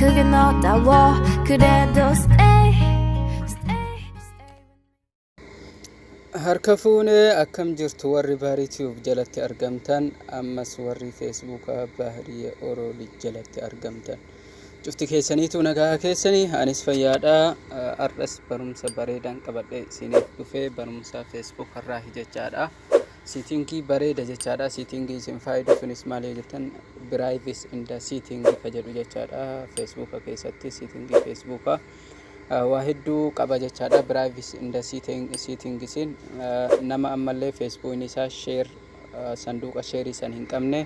Huggen av der var Kuredo stay harka fuune akkam jirtu warri baarii tube jalatti argamtan ammas warri facebook baarii oroli jalatti argamtan cufti keessaniitu nagaa keessanii anis fayyaadha arras barumsa bareedan qabadhe isiniif dhufee barumsa facebook irraa hijachaadha settingi bareeda jechaadha settingi isin faayidu sunis maal jettan privacy in the setting kajedhu jechaadha facebook keessatti settingi facebook waahiddu qaba jechaadha privacy in the setting isin nama ammallee facebook isa share sanduuqa share isan hin qabne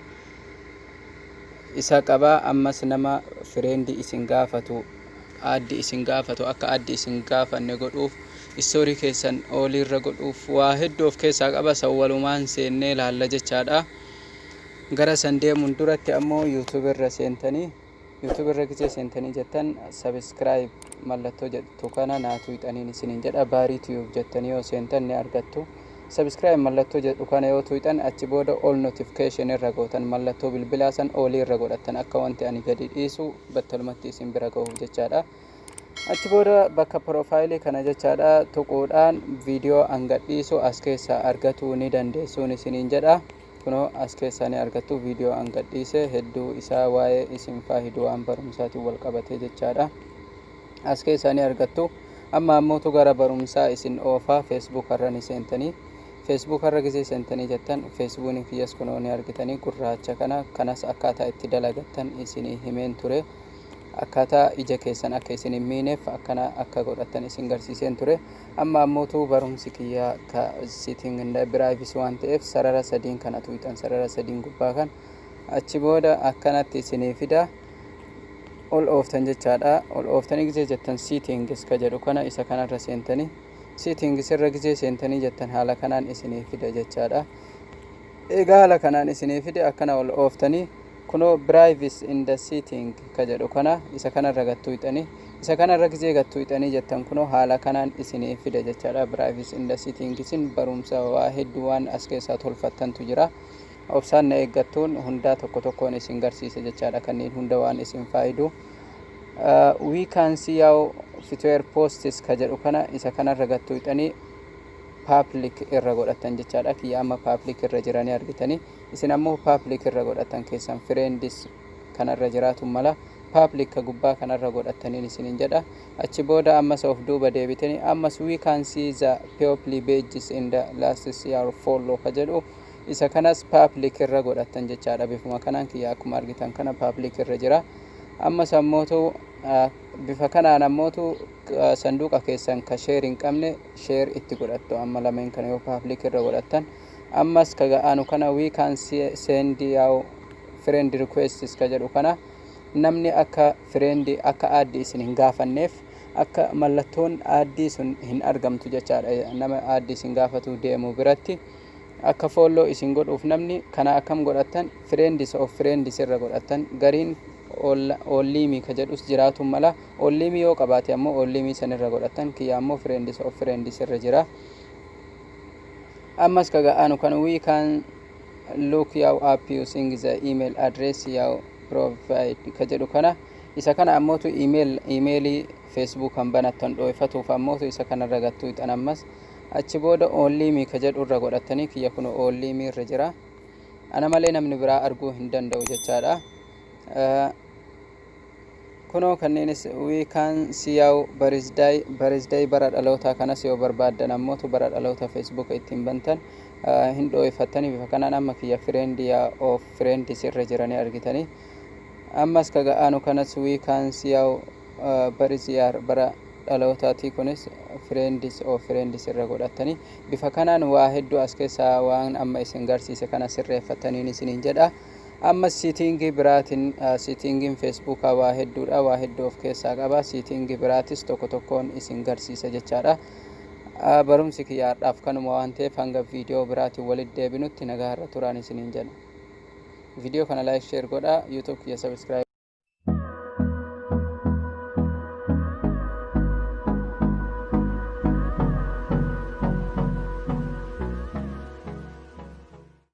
isa qaba ammas nama friend isin gaafatu addi isin gaafatu akka addi isin gaafanne godhuuf story keessan olirra godhuuf waahiddu of keessa qaba sawwalumaan seenne laalla jechaadha gara sandee munduratti ammoo youtube irra seentanii youtube irra gise seentanii jettan subscribe mallatoo jettu kana naatu ixaniin isinin jedha baarii tube jettanii yoo seentan ni argattu subscribe mallatoo jedhu kana yoo tuuxan achi booda all notification irra gootan mallatoo bilbilaasan olii irra godhatan akka wanti ani gadi dhiisu battalumatti isin bira gahuuf jechaadha achi booda bakka profile kana jechaadha tuquudhaan video angadhiisu as keessa argatu ni dandeessuun isinin jedha kuno as keessa ni argattu video angadhiise hedduu isaa waa'ee isin faayidu waan barumsaati wal qabate jechaadha as keessa ni argattu amma ammoo gara barumsaa isin oofa facebook irra ni seentanii Facebook irra gise seentanii jettan Facebook ni kiyas kuno ni argitanii gurraacha kanas akkaataa itti dalagattan isin himeen ture akkaataa ija keessan akka isin miineef akkana akka godhatan isin garsiiseen ture amma ammoo barumsi kiyya ka setting in the privacy waan ta'eef sarara sadiin kana tuuxan sarara sadiin gubbaa kan achi booda akkanatti isin fida all oftan jechaadha all oftanii gise jettan settings ka jedhu kana isa kanarra seentanii settings irra gise seentanii jettan haala kanaan isinii fida jechaadha egaa haala kanaan isinii fide akkana all oftanii kuno privacy in the setting ka jedhu kana isa kanarra gattu ixanii isa kanarra gise gattu ixanii jettan kuno haala kanaan isinii fida jechaadha privacy in the setting isin barumsa waa hedduu waan as keessaa tolfattantu jira obsaan na eeggattuun hundaa tokko tokkoon isin garsiisa jechaadha kanneen hunda waan isin faayidu we can see how feature posts ka jedhu kana isa kanarra gattu ixanii public irra godhatan jechaadha kiyama public irra jirani argitanii isin ammoo public irra godhatan keessan friends kanarra jiraatu mala public ka gubbaa kanarra godhataniin isinin jedha achi booda ammas of duuba deebitanii ammas we can see the people pages in the last year follow ka jedhu isa kanas public irra godhatan jechaadha bifuma kanaan kiyya akkuma argitan kana public irra jira ammas ammootu bifa kanaan ammootu sanduuqa keessan ka share hin qabne share itti godhattu amma lameen kana yoo public irra godhatan ammas kaga aanu kana we can send your friend requests ka jedhu kana namni akka friend akka addi isin hin gaafanneef akka mallattoon addi sun hin argamtu jechaadha nama addi isin gaafatu deemu biratti akka follow isin godhuuf namni kana akkam godhatan friends of friends irra godhatan gariin only me ka jedhus jiraatu mala only me yoo qabaate ammoo only me san irra godhatan kiyya ammoo friends of friends irra jira ammas kaga aanu kan we can look your up using the email address your provide ka jedhu kana isa kana ammoo email facebook kan banatan dhoofatuuf ammoo isa kana irra gattu ixan ammas achi booda only me ka jedhu irra godhatanii kiyya kuno only me irra jira ana malee namni biraa arguu hin danda'u jechaadha kuno kanneenis we can see how birthday bara dhaloota kanas yoo barbaadan ammoo bara dhaloota facebook ittiin bantan hin dho'ifatanii bifa kanaan amma kiyya friend of friends irra jiranii argitanii ammas kaga aanu kanas we can see how birthday bara dhalootaati kunis friends of friends irra godhatanii bifa kanaan waa hedduu as keessa waan amma isin garsiise kana sirreeffatanii isinin jedha amma setting biraatin setting facebook waa hedduudha waa hedduu of keessaa qaba setting biraatis tokko tokkoon isin garsiisa jechaadha barumsi kiyyaadhaaf kanuma waan ta'eef hanga video biraatiin walitti deebinutti nagaa irra turaan isinin jedha video kana like share godha youtube kiyya subscribe